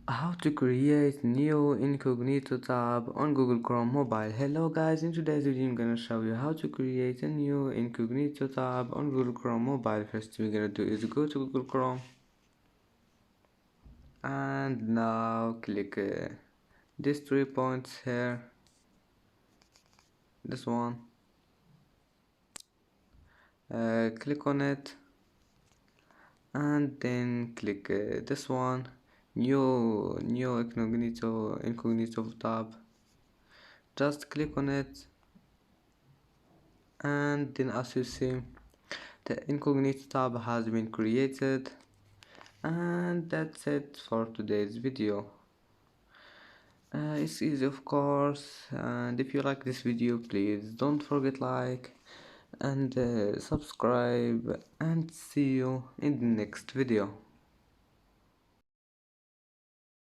How to create new Incognito tab on Google Chrome mobile. Hello guys, in today's video I'm gonna show you how to create a new Incognito tab on Google Chrome mobile. First we're gonna do is go to Google Chrome and now click these 3 points here, this one, click on it and then click this one, new Incognito tab. Just click on it and then as you see the Incognito tab has been created. And that's it for today's video. It's easy of course, and if you like this video please don't forget like and subscribe, and see you in the next video.